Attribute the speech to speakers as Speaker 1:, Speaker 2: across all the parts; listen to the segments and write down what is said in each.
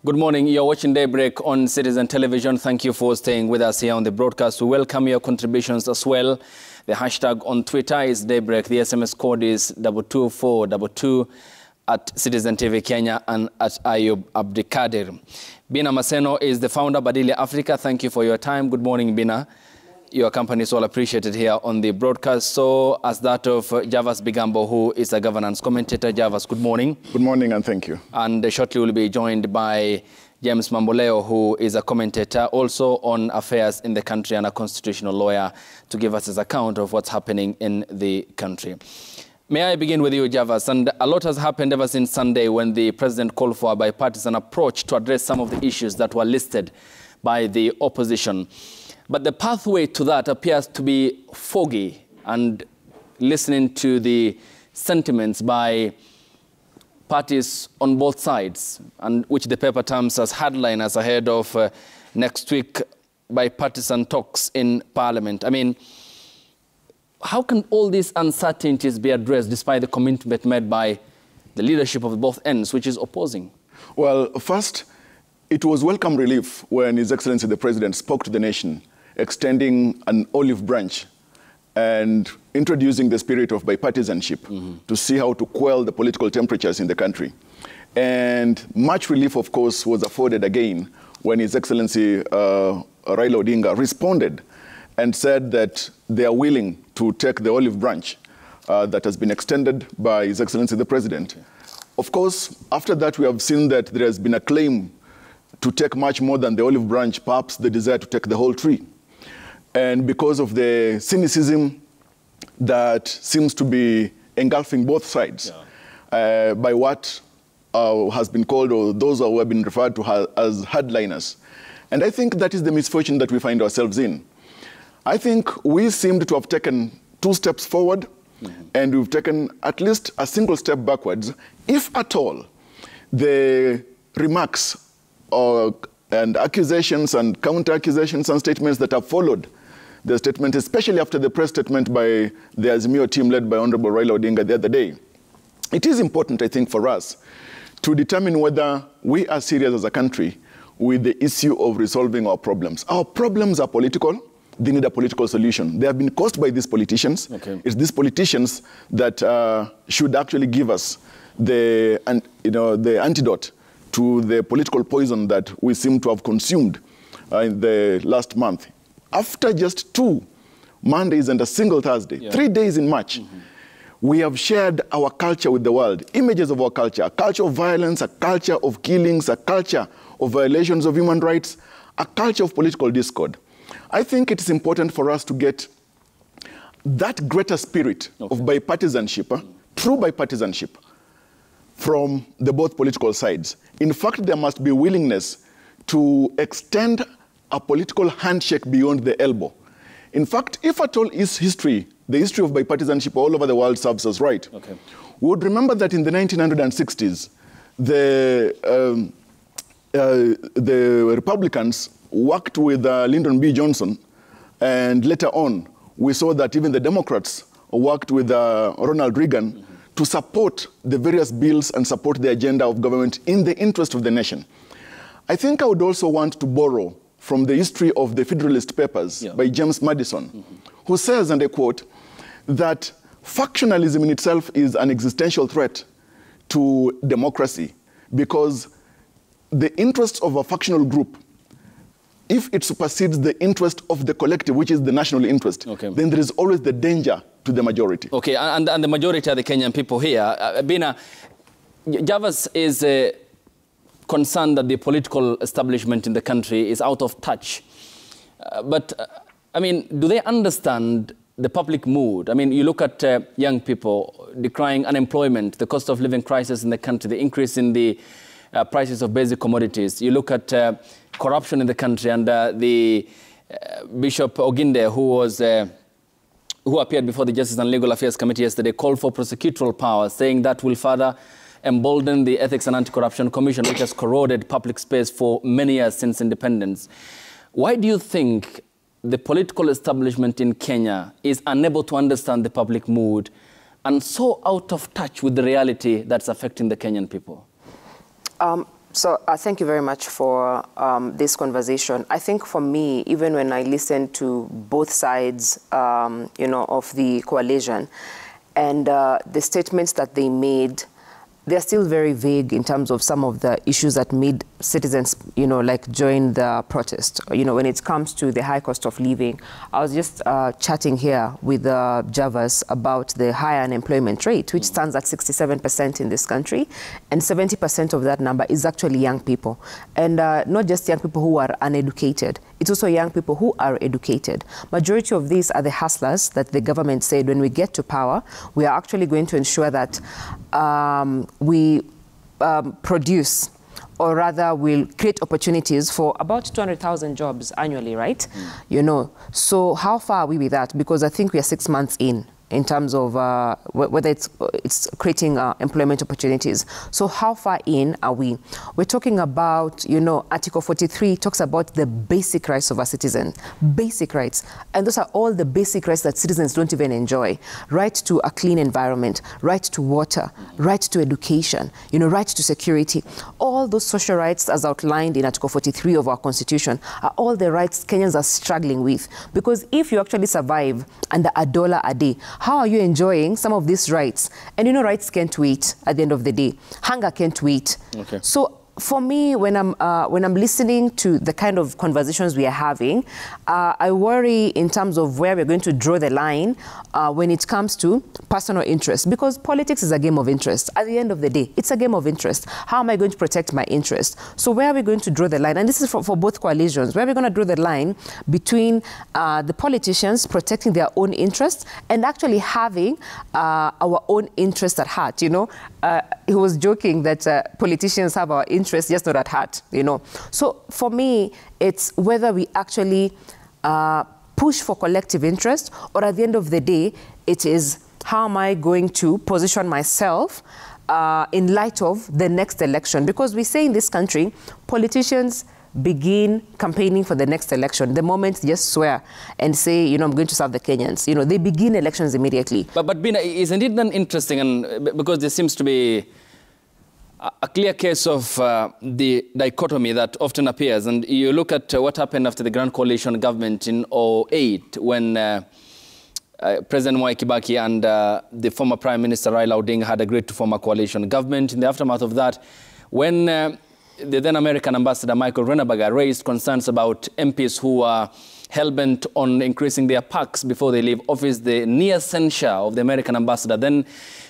Speaker 1: Good morning. You're watching Daybreak on Citizen Television. Thank you for staying with us here on the broadcast. We welcome your contributions as well. The hashtag on Twitter is Daybreak. The SMS code is 22422 at Citizen TV Kenya and at Ayub Abdikadir. Bina Maseno is the founder of Badili Africa. Thank you for your time. Good morning, Bina. Your company is all appreciated here on the broadcast. So, as that of Javas Bigambo, who is a governance commentator. Javas, good morning.
Speaker 2: Good morning and thank you.
Speaker 1: And shortly we'll be joined by James Mamboleo, who is a commentator also on affairs in the country and a constitutional lawyer, to give us his account of what's happening in the country. May I begin with you, Javas? And a lot has happened ever since Sunday when the president called for a bipartisan approach to address some of the issues that were listed by the opposition. But the pathway to that appears to be foggy, and listening to the sentiments by parties on both sides, and which the paper terms as headliners ahead of next week bipartisan talks in Parliament. I mean, how can all these uncertainties be addressed despite the commitment made by the leadership of both ends, which is opposing?
Speaker 2: Well, first, it was welcome relief when His Excellency the President spoke to the nation, extending an olive branch and introducing the spirit of bipartisanship to see how to quell the political temperatures in the country. And much relief, of course, was afforded again when His Excellency Raila Odinga responded and said that they are willing to take the olive branch that has been extended by His Excellency the President. Of course, after that, we have seen that there has been a claim to take much more than the olive branch, perhaps the desire to take the whole tree. And because of the cynicism that seems to be engulfing both sides by what has been called, or those who have been referred to as hardliners. And I think that is the misfortune that we find ourselves in. I think we seemed to have taken 2 steps forward, and we've taken at least a single step backwards, if at all the remarks and accusations and counter-accusations and statements that have followed the statement, especially after the press statement by the Azimio team led by Honorable Raila Odinga the other day. It is important, I think, for us to determine whether we are serious as a country with the issue of resolving our problems. Our problems are political. They need a political solution. They have been caused by these politicians. It's these politicians that should actually give us the antidote to the political poison that we seem to have consumed in the last month. After just 2 Mondays and a single Thursday, 3 days in March, we have shared our culture with the world, images of our culture, a culture of violence, a culture of killings, a culture of violations of human rights, a culture of political discord. I think it is important for us to get that greater spirit of bipartisanship, true bipartisanship, from the both political sides. In fact, there must be willingness to extend a political handshake beyond the elbow. In fact, if at all is history, the history of bipartisanship all over the world serves us right, we would remember that in the 1960s, the Republicans worked with Lyndon B. Johnson, and later on, we saw that even the Democrats worked with Ronald Reagan to support the various bills and support the agenda of government in the interest of the nation. I think I would also want to borrow from the history of the Federalist Papers by James Madison, who says, and I quote, that factionalism in itself is an existential threat to democracy, because the interests of a factional group, if it supersedes the interest of the collective, which is the national interest, then there is always the danger to the majority. Okay,
Speaker 1: and the majority are the Kenyan people here. Bina, Javas is concerned that the political establishment in the country is out of touch. I mean, do they understand the public mood? I mean, you look at young people decrying unemployment, the cost of living crisis in the country, the increase in the prices of basic commodities. You look at corruption in the country, and the Bishop Oginde, who appeared before the Justice and Legal Affairs Committee yesterday, called for prosecutorial power, saying that will further embolden the Ethics and Anti-Corruption Commission, which has corroded public space for many years since independence. Why do you think the political establishment in Kenya is unable to understand the public mood and so out of touch with the reality that's affecting the Kenyan people?
Speaker 3: So thank you very much for this conversation. I think for me, even when I listen to both sides, of the coalition and the statements that they made, they're still very vague in terms of some of the issues that made citizens, like join the protest. When it comes to the high cost of living, I was just chatting here with Javas about the high unemployment rate, which stands at 67% in this country, and 70% of that number is actually young people. And not just young people who are uneducated, it's also young people who are educated. Majority of these are the hustlers that the government said when we get to power, we are actually going to ensure that we produce, or rather will create opportunities for about 200,000 jobs annually, right? So how far are we with that? Because I think we are 6 months in terms of whether it's creating employment opportunities. So how far in are we? We're talking about, Article 43 talks about the basic rights of a citizen, basic rights. And those are all the basic rights that citizens don't even enjoy. Right to a clean environment, right to water, right to education, right to security. All those social rights as outlined in Article 43 of our Constitution are all the rights Kenyans are struggling with. Because if you actually survive under $1 a day, how are you enjoying some of these rights? And rights can't wait at the end of the day. Hunger can't wait. Okay. So for me, when I'm listening to the kind of conversations we are having, I worry in terms of where we're going to draw the line when it comes to personal interest, because politics is a game of interest. At the end of the day, it's a game of interest. How am I going to protect my interest? So where are we going to draw the line? And this is for both coalitions. Where are we going to draw the line between the politicians protecting their own interests and actually having our own interests at heart? He was joking that politicians have our interests just not at heart, So for me, it's whether we actually push for collective interest, or at the end of the day, it is how am I going to position myself in light of the next election? Because we say in this country, politicians begin campaigning for the next election the moment they just swear and say, I'm going to serve the Kenyans. They begin elections immediately. But
Speaker 1: Bina, isn't it then interesting, and because there seems to be a clear case of the dichotomy that often appears, and you look at what happened after the Grand Coalition government in 2008 when President Mwai Kibaki and the former Prime Minister Raila Odinga had agreed to form a coalition government. In the aftermath of that, when the then American ambassador Michael Renabaga raised concerns about MPs who are hell-bent on increasing their packs before they leave office, the near censure of the American ambassador. Then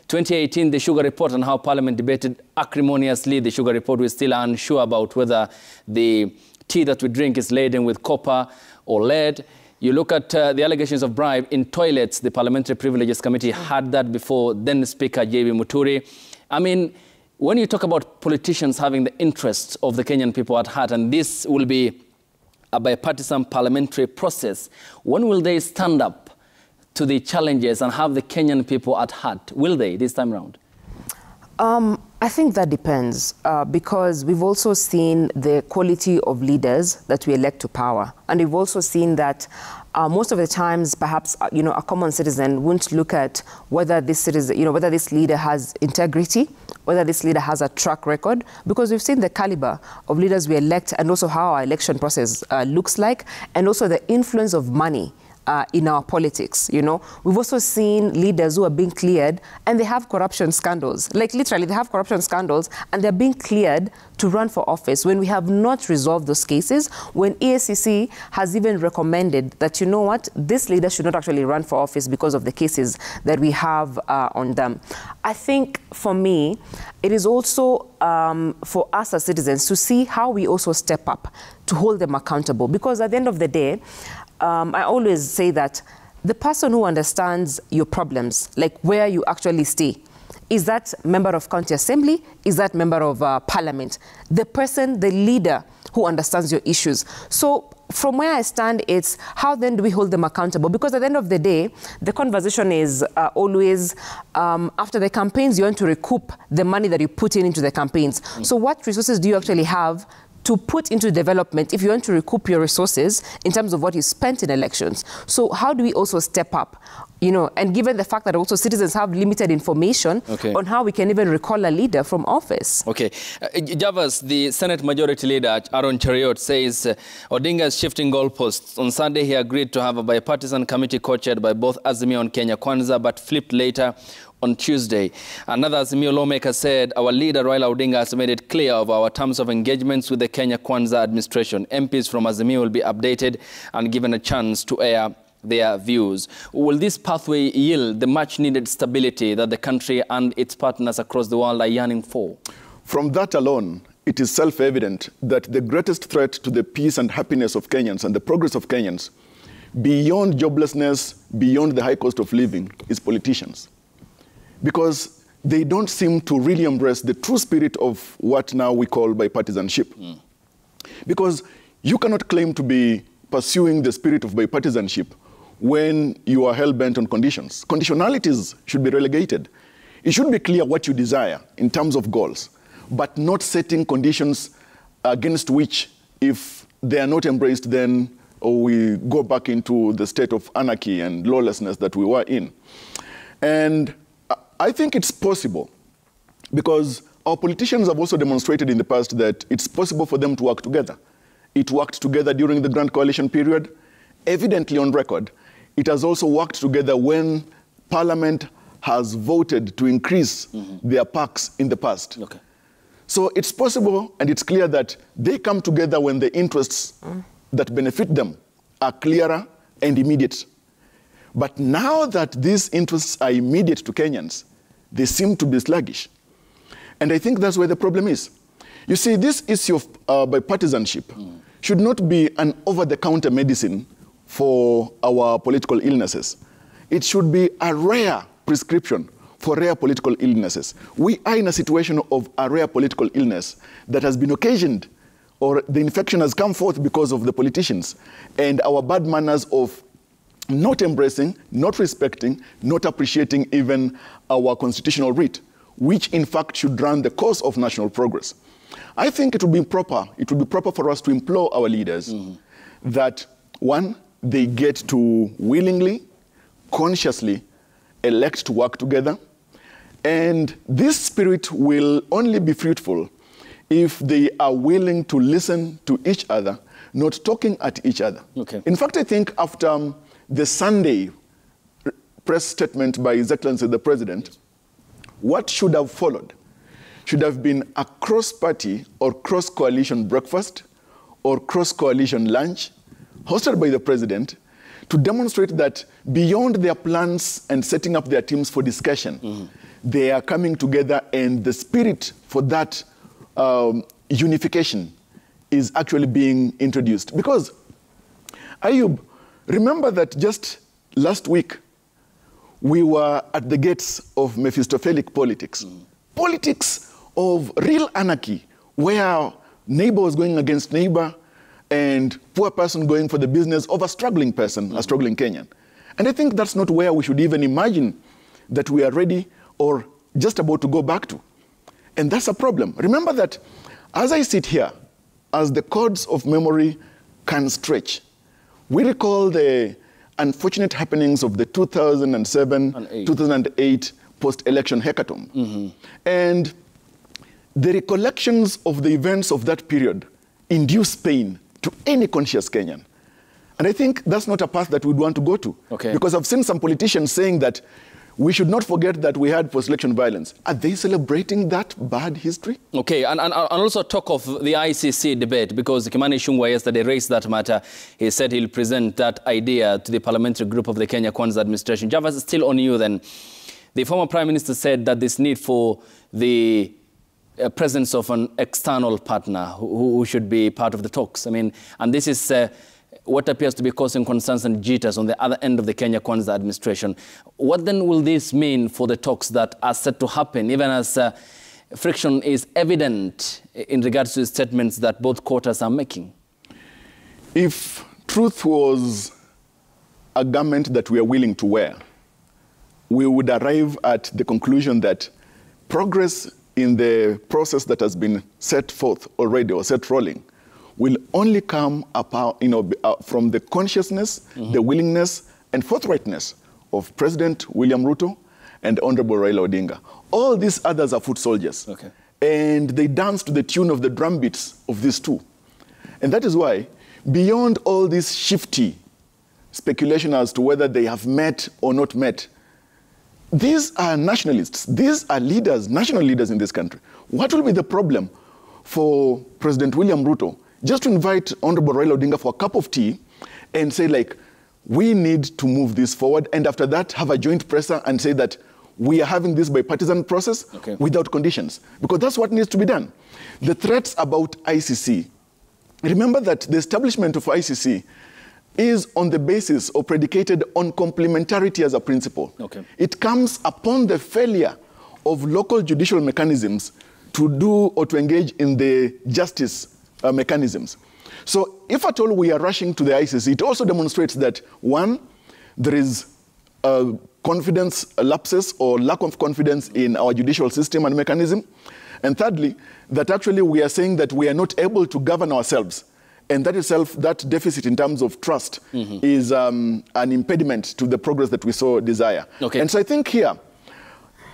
Speaker 1: 2018, the sugar report, and how Parliament debated acrimoniously the sugar report. We're still unsure about whether the tea that we drink is laden with copper or lead. You look at the allegations of bribe in toilets. The Parliamentary Privileges Committee had that before then Speaker J.B. Muturi. I mean, when you talk about politicians having the interests of the Kenyan people at heart, and this will be a bipartisan parliamentary process, when will they stand up to the challenges and have the Kenyan people at heart? Will they this time around?
Speaker 3: I think that depends because we've also seen the quality of leaders that we elect to power. And we've also seen that most of the times, perhaps, a common citizen won't look at whether this citizen, whether this leader has integrity, whether this leader has a track record, because we've seen the caliber of leaders we elect and also how our election process looks like, and also the influence of money in our politics. We've also seen leaders who are being cleared and they have corruption scandals. Like literally, they have corruption scandals and they're being cleared to run for office when we have not resolved those cases, when EACC has even recommended that, this leader should not actually run for office because of the cases that we have on them. I think for me, it is also for us as citizens to see how we also step up to hold them accountable. Because at the end of the day, I always say that the person who understands your problems, like where you actually stay, is that member of county assembly? Is that member of parliament? The person, the leader who understands your issues. So from where I stand, it's how then do we hold them accountable? Because at the end of the day, the conversation is always after the campaigns, you want to recoup the money that you put into the campaigns. So what resources do you actually have to put into development if you want to recoup your resources in terms of what you spent in elections? So how do we also step up? and given the fact that also citizens have limited information on how we can even recall a leader from office.
Speaker 1: Okay. Javas, the Senate Majority Leader, Aaron Cheriot, says Odinga is shifting goalposts. On Sunday, he agreed to have a bipartisan committee co-chaired by both Azimio and Kenya Kwanza, but flipped later on Tuesday. Another Azimio lawmaker said, our leader, Raila Odinga, has made it clear of our terms of engagements with the Kenya Kwanza administration. MPs from Azimio will be updated and given a chance to air their views. Will this pathway yield the much-needed stability that the country and its partners across the world are yearning for?
Speaker 2: From that alone, it is self-evident that the greatest threat to the peace and happiness of Kenyans and the progress of Kenyans, beyond joblessness, beyond the high cost of living, is politicians. Because they don't seem to really embrace the true spirit of what now we call bipartisanship. Because you cannot claim to be pursuing the spirit of bipartisanship when you are hell-bent on conditions. Conditionalities should be relegated. It should be clear what you desire in terms of goals, but not setting conditions against which, if they are not embraced, then we go back into the state of anarchy and lawlessness that we were in. And I think it's possible, because our politicians have also demonstrated in the past that it's possible for them to work together. It worked together during the Grand Coalition period. Evidently on record, it has also worked together when Parliament has voted to increase their PACs in the past. Okay. So it's possible, and it's clear that they come together when the interests that benefit them are clearer and immediate. But now that these interests are immediate to Kenyans, they seem to be sluggish. And I think that's where the problem is. You see, this issue of bipartisanship should not be an over-the-counter medicine for our political illnesses. It should be a rare prescription for rare political illnesses. We are in a situation of a rare political illness that has been occasioned, or the infection has come forth because of the politicians and our bad manners of not embracing, not respecting, not appreciating even our constitutional writ, which in fact should run the course of national progress. I think it would be proper for us to implore our leaders that, one, they get to willingly, consciously elect to work together. And this spirit will only be fruitful if they are willing to listen to each other, not talking at each other. Okay. In fact, I think after the Sunday press statement by His Excellency the President, what should have followed should have been a cross-party or cross-coalition breakfast or cross-coalition lunch hosted by the President to demonstrate that beyond their plans and setting up their teams for discussion, they are coming together, and the spirit for that unification is actually being introduced. Because, Ayub, remember that just last week, we were at the gates of Mephistophelic politics. Politics of real anarchy, where neighbor was going against neighbor and poor person going for the business of a struggling person, a struggling Kenyan. And I think that's not where we should even imagine that we are ready or just about to go back to. And that's a problem. Remember that as I sit here, as the cords of memory can stretch, we recall the unfortunate happenings of the 2007-2008 post-election hecatomb. And the recollections of the events of that period induce pain to any conscious Kenyan. And I think that's not a path that we'd want to go to. Okay. Because I've seen some politicians saying that we should not forget that we had post-election violence. Are they celebrating that bad history? Okay, and also talk of the ICC debate, because Kimani Ichung'wah yesterday raised that matter. He said he'll present that idea to the parliamentary group of the Kenya Kwanza administration. Javas, still on you then. The former Prime Minister said that there's need for the presence of an external partner who should be part of the talks. I mean, and this is what appears to be causing concerns and jitters on the other end of the Kenya Kwanza administration. What then will this mean for the talks that are set to happen, even as friction is evident in regards to the statements that both quarters are making? If truth was a garment that we are willing to wear, we would arrive at the conclusion that progress in the process that has been set forth already or set rolling will only come about, from the consciousness, the willingness, and forthrightness of President William Ruto and Honorable Raila Odinga. All these others are foot soldiers.
Speaker 1: Okay.
Speaker 2: And they dance to the tune of the drum beats of these two. And that is why, beyond all this shifty speculation as to whether they have met or not met, these are nationalists. These are leaders, national leaders in this country. What will be the problem for President William Ruto just to invite Honorable Raila Odinga for a cup of tea and say, like, we need to move this forward, and after that have a joint presser and say that we are having this bipartisan process without conditions, because that's what needs to be done. The threats about ICC, remember that the establishment of ICC is on the basis or predicated on complementarity as a principle.
Speaker 1: Okay.
Speaker 2: It comes upon the failure of local judicial mechanisms to do or to engage in the justice mechanisms. So if at all we are rushing to the ICC, it also demonstrates that, one, there is confidence lapses or lack of confidence in our judicial system and mechanism. And thirdly, that actually we are saying that we are not able to govern ourselves. And that itself, that deficit in terms of trust is an impediment to the progress that we so desire.
Speaker 1: Okay.
Speaker 2: And so I think here,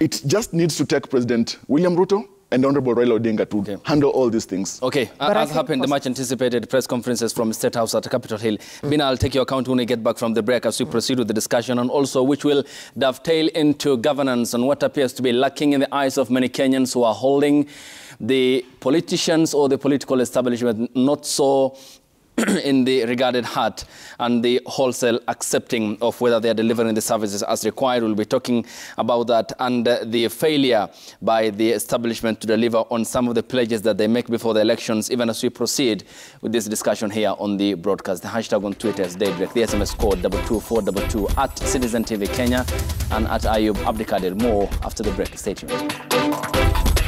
Speaker 2: it just needs to take President William Ruto and Honorable Raila Odinga to handle all these things.
Speaker 1: Okay, as happened, the much anticipated press conferences from State House at Capitol Hill. Bina, I'll take your account when we get back from the break as we proceed with the discussion, and also which will dovetail into governance and what appears to be lacking in the eyes of many Kenyans who are holding the politicians or the political establishment not so in the regarded heart and the wholesale accepting of whether they are delivering the services as required. We'll be talking about that and the failure by the establishment to deliver on some of the pledges that they make before the elections, even as we proceed with this discussion here on the broadcast. The hashtag on Twitter is Daybreak. The SMS code 22422 at Citizen TV Kenya and at Ayub Abdikadir. More after the break. Stay tuned.